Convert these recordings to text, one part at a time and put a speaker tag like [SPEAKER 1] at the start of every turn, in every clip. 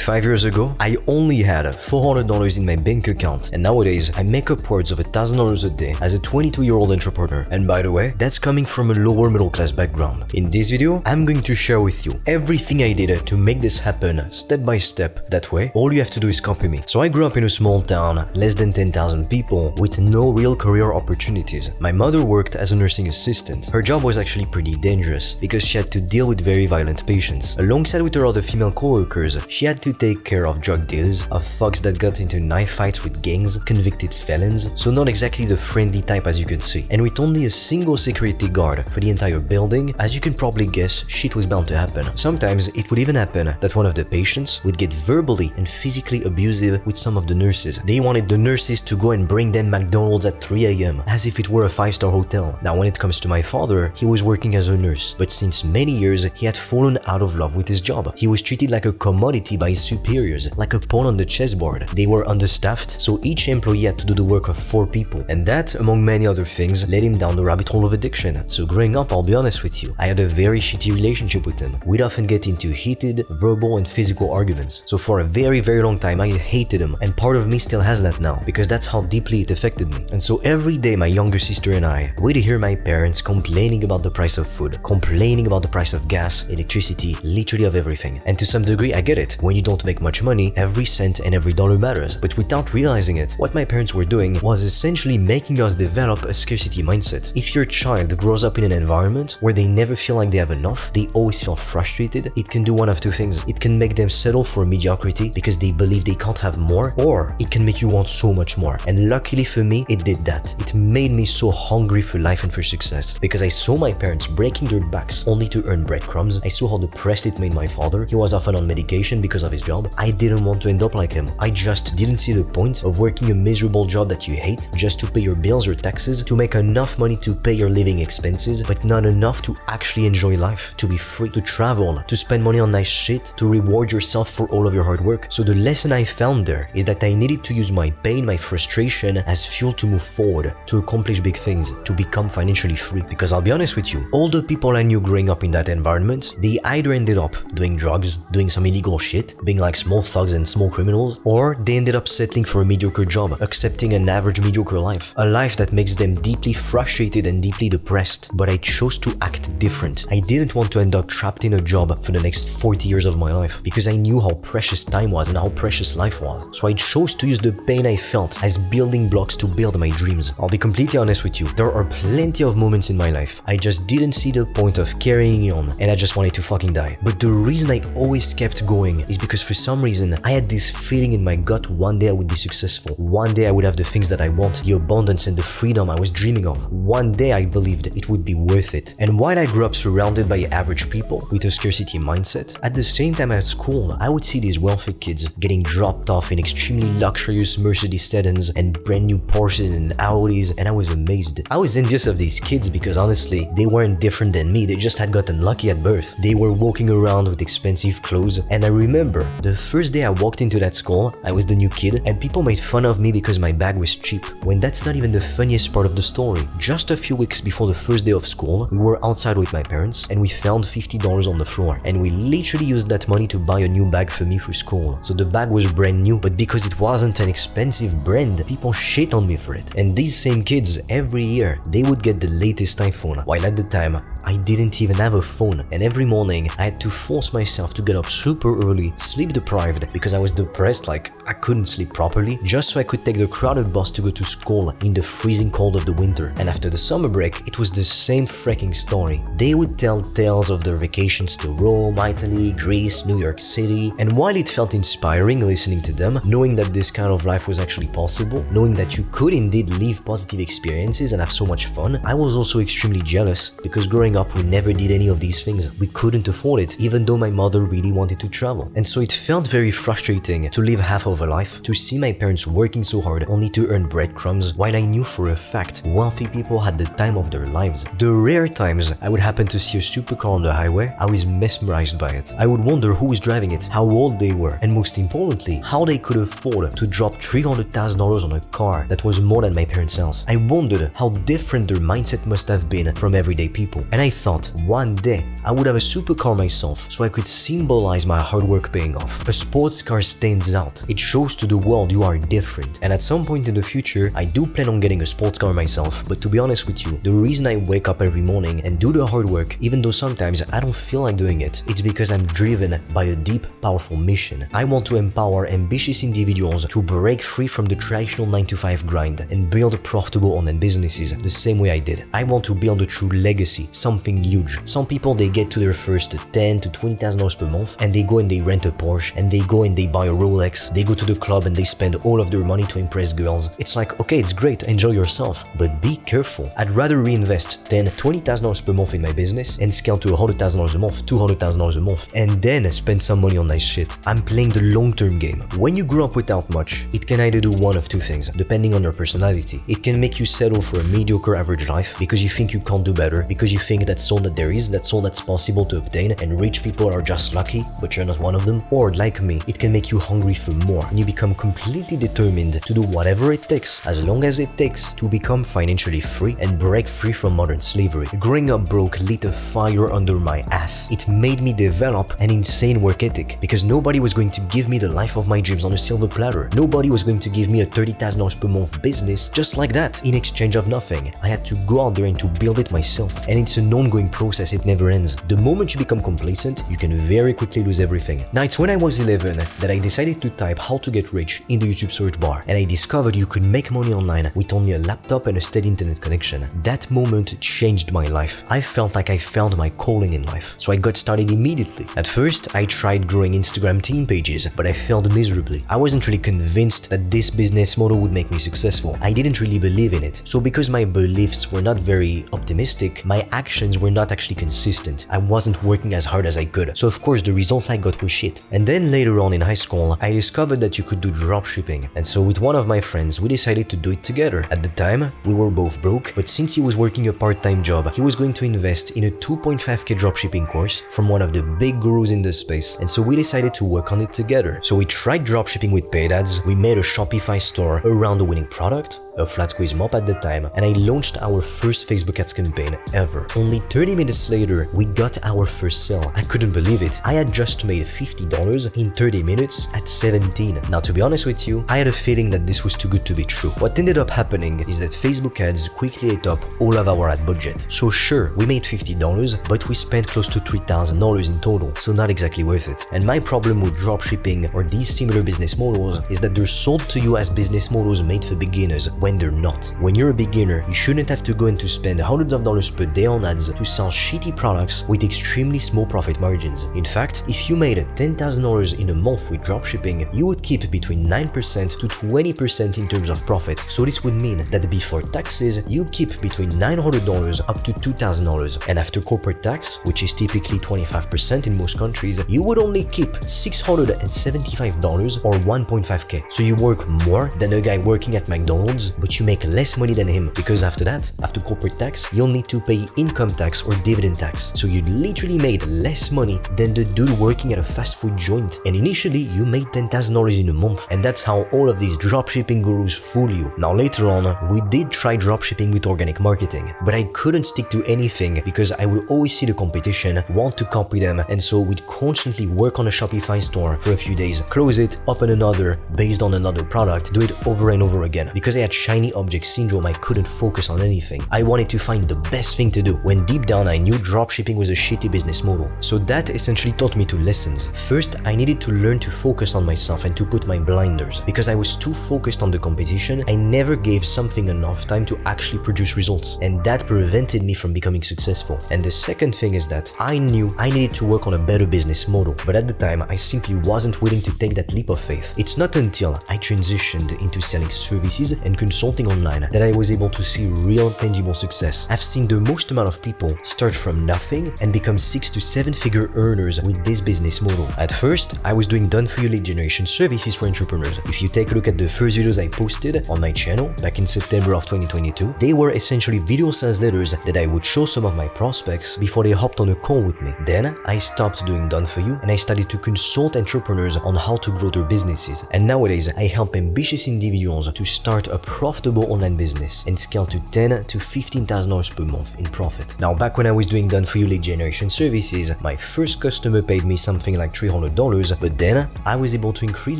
[SPEAKER 1] 5 years ago, I only had $400 in my bank account, and nowadays I make upwards of $1,000 a day as a 22-year-old entrepreneur. And by the way, that's coming from a lower middle class background. In this video, I'm going to share with you everything I did to make this happen step by step. That way, all you have to do is copy me. So I grew up in a small town, less than 10,000 people, with no real career opportunities. My mother worked as a nursing assistant. Her job was actually pretty dangerous because she had to deal with very violent patients. Alongside with her other female co-workers, she had to take care of drug dealers, of thugs that got into knife fights with gangs, convicted felons, so not exactly the friendly type as you could see. And with only a single security guard for the entire building, as you can probably guess, shit was bound to happen. Sometimes it would even happen that one of the patients would get verbally and physically abusive with some of the nurses. They wanted the nurses to go and bring them McDonald's at 3 AM, as if it were a 5-star hotel. Now when it comes to my father, he was working as a nurse, but since many years he had fallen out of love with his job. He was treated like a commodity by his superiors, like a pawn on the chessboard. They were understaffed, so each employee had to do the work of 4 people, and that, among many other things, led him down the rabbit hole of addiction. So growing up, I'll be honest with you, I had a very shitty relationship with him. We'd often get into heated, verbal and physical arguments. So for a very long time I hated him, and part of me still has that now, because that's how deeply it affected me. And so every day my younger sister and I, we'd hear my parents complaining about the price of food, complaining about the price of gas, electricity, literally of everything. And to some degree I get it. When you don't make much money, every cent and every dollar matters. But without realizing it, what my parents were doing was essentially making us develop a scarcity mindset. If your child grows up in an environment where they never feel like they have enough, they always feel frustrated, it can do one of two things. It can make them settle for mediocrity because they believe they can't have more, or it can make you want so much more. And luckily for me, it did that. It made me so hungry for life and for success, because I saw my parents breaking their backs only to earn breadcrumbs. I saw how depressed it made my father. He was often on medication because of his job. I didn't want to end up like him. I just didn't see the point of working a miserable job that you hate just to pay your bills or taxes, to make enough money to pay your living expenses, but not enough to actually enjoy life, to be free, to travel, to spend money on nice shit, to reward yourself for all of your hard work. So the lesson I found there is that I needed to use my pain, my frustration as fuel to move forward, to accomplish big things, to become financially free. Because I'll be honest with you, all the people I knew growing up in that environment, they either ended up doing drugs, doing some illegal shit, being like small thugs and small criminals, or they ended up settling for a mediocre job, accepting an average mediocre life. A life that makes them deeply frustrated and deeply depressed. But I chose to act different. I didn't want to end up trapped in a job for the next 40 years of my life, because I knew how precious time was and how precious life was. So I chose to use the pain I felt as building blocks to build my dreams. I'll be completely honest with you, there are plenty of moments in my life I just didn't see the point of carrying on, and I just wanted to fucking die. But the reason I always kept going is because for some reason I had this feeling in my gut one day I would be successful. One day I would have the things that I want, the abundance and the freedom I was dreaming of. One day I believed it would be worth it. And while I grew up surrounded by average people with a scarcity mindset, at the same time at school I would see these wealthy kids getting dropped off in extremely luxurious Mercedes sedans and brand new Porsches and Audis, and I was amazed. I was envious of these kids because honestly, they weren't different than me, they just had gotten lucky at birth. They were walking around with expensive clothes, and I remember the first day I walked into that school, I was the new kid, and people made fun of me because my bag was cheap, when that's not even the funniest part of the story. Just a few weeks before the first day of school, we were outside with my parents, and we found $50 on the floor, and we literally used that money to buy a new bag for me for school. So the bag was brand new, but because it wasn't an expensive brand, people shit on me for it. And these same kids, every year, they would get the latest iPhone, while at the time, I didn't even have a phone, and every morning I had to force myself to get up super early, sleep deprived, because I was depressed, like I couldn't sleep properly, just so I could take the crowded bus to go to school in the freezing cold of the winter. And after the summer break, it was the same freaking story. They would tell tales of their vacations to Rome, Italy, Greece, New York City, and while it felt inspiring listening to them, knowing that this kind of life was actually possible, knowing that you could indeed live positive experiences and have so much fun, I was also extremely jealous, because growing up we never did any of these things. We couldn't afford it, even though my mother really wanted to travel. And so it felt very frustrating to live half of a life, to see my parents working so hard only to earn breadcrumbs, while I knew for a fact wealthy people had the time of their lives. The rare times I would happen to see a supercar on the highway, I was mesmerized by it. I would wonder who was driving it, how old they were, and most importantly, how they could afford to drop $300,000 on a car that was more than my parents' house. I wondered how different their mindset must have been from everyday people. And I thought one day I would have a supercar myself so I could symbolize my hard work paying showing off. A sports car stands out. It shows to the world you are different. And at some point in the future, I do plan on getting a sports car myself, but to be honest with you, the reason I wake up every morning and do the hard work, even though sometimes I don't feel like doing it, it's because I'm driven by a deep, powerful mission. I want to empower ambitious individuals to break free from the traditional 9-to-5 grind and build profitable online businesses the same way I did. I want to build a true legacy, something huge. Some people, they get to their first $10,000 to $20,000 per month and they go and they rent a Porsche and they go and they buy a Rolex, they go to the club and they spend all of their money to impress girls. It's like, okay, it's great, enjoy yourself, but be careful. I'd rather reinvest $10,000, $20,000 per month in my business and scale to $100,000 a month, $200,000 a month, and then spend some money on nice shit. I'm playing the long-term game. When you grow up without much, it can either do one of two things, depending on your personality. It can make you settle for a mediocre average life because you think you can't do better, because you think that's all that there is, that's all that's possible to obtain, and rich people are just lucky, but you're not one of them. Or like me, it can make you hungry for more, and you become completely determined to do whatever it takes, as long as it takes, to become financially free and break free from modern slavery. Growing up broke lit a fire under my ass. It made me develop an insane work ethic, because nobody was going to give me the life of my dreams on a silver platter. Nobody was going to give me a $30,000 per month business just like that, in exchange of nothing. I had to go out there and to build it myself, and it's an ongoing process, it never ends. The moment you become complacent, you can very quickly lose everything. Now, it's when I was 11 that I decided to type how to get rich in the YouTube search bar, and I discovered you could make money online with only a laptop and a steady internet connection. That moment changed my life. I felt like I found my calling in life, so I got started immediately. At first, I tried growing Instagram team pages, but I failed miserably. I wasn't really convinced that this business model would make me successful. I didn't really believe in it. So because my beliefs were not very optimistic, my actions were not actually consistent. I wasn't working as hard as I could. So of course, the results I got were shit. And then later on in high school, I discovered that you could do dropshipping. And so with one of my friends, we decided to do it together. At the time, we were both broke, but since he was working a part-time job, he was going to invest in a 2.5k dropshipping course from one of the big gurus in the space. And so we decided to work on it together. So we tried dropshipping with paid ads, we made a Shopify store around the winning product, a flat squeeze mop at the time, and I launched our first Facebook ads campaign ever. Only 30 minutes later, we got our first sale. I couldn't believe it. I had just made $50 in 30 minutes at 17. Now, to be honest with you, I had a feeling that this was too good to be true. What ended up happening is that Facebook ads quickly ate up all of our ad budget. So sure, we made $50, but we spent close to $3,000 in total, so not exactly worth it. And my problem with dropshipping or these similar business models is that they're sold to you as business models made for beginners, when they're not. When you're a beginner, you shouldn't have to go and to spend hundreds of dollars per day on ads to sell shitty products with extremely small profit margins. In fact, if you made $10,000 in a month with dropshipping, you would keep between 9% to 20% in terms of profit. So this would mean that before taxes, you keep between $900 up to $2,000. And after corporate tax, which is typically 25% in most countries, you would only keep $675 or 1.5k. So you work more than a guy working at McDonald's, but you make less money than him, because after that, after corporate tax, you'll need to pay income tax or dividend tax. So you literally made less money than the dude working at a fast food joint. And initially, you made $10,000 in a month. And that's how all of these dropshipping gurus fool you. Now later on, we did try dropshipping with organic marketing, but I couldn't stick to anything because I would always see the competition, want to copy them, and so we'd constantly work on a Shopify store for a few days, close it, open another based on another product, do it over and over again. Because I had shiny object syndrome, I couldn't focus on anything. I wanted to find the best thing to do, when deep down I knew dropshipping was a shitty business model. So that essentially taught me two lessons. First, I needed to learn to focus on myself and to put my blinders. Because I was too focused on the competition, I never gave something enough time to actually produce results. And that prevented me from becoming successful. And the second thing is that I knew I needed to work on a better business model. But at the time, I simply wasn't willing to take that leap of faith. It's not until I transitioned into selling services and consulting online that I was able to see real tangible success. I've seen the most amount of people start from nothing and become 6 to 7 figure earners with this business model. At first, I was doing done-for-you lead generation services for entrepreneurs. If you take a look at the first videos I posted on my channel back in September of 2022, they were essentially video sales letters that I would show some of my prospects before they hopped on a call with me. Then I stopped doing done-for-you and I started to consult entrepreneurs on how to grow their businesses. And nowadays, I help ambitious individuals to start a profitable online business and scale to $10,000 to $15,000 per month in profit. Now, back when I was doing done-for-you lead generation services, my first customer paid me something like $300 $1,500, but then I was able to increase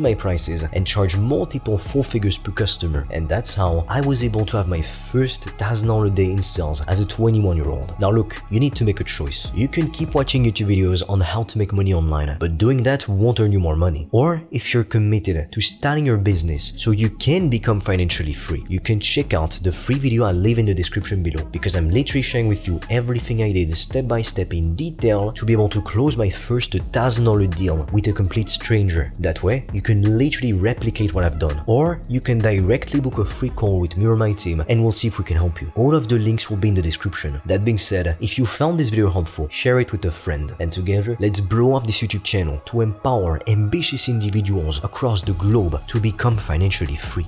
[SPEAKER 1] my prices and charge multiple 4 figures per customer, and that's how I was able to have my first $1,000 a day in sales as a 21-year-old. Now look, you need to make a choice. You can keep watching YouTube videos on how to make money online, but doing that won't earn you more money. Or if you're committed to starting your business so you can become financially free, you can check out the free video I leave in the description below, because I'm literally sharing with you everything I did step by step in detail to be able to close my first $1,000 deal with a complete stranger. That way, you can literally replicate what I've done, or you can directly book a free call with me or my team and we'll see if we can help you. All of the links will be in the description. That being said, if you found this video helpful, share it with a friend, and together, let's blow up this YouTube channel to empower ambitious individuals across the globe to become financially free.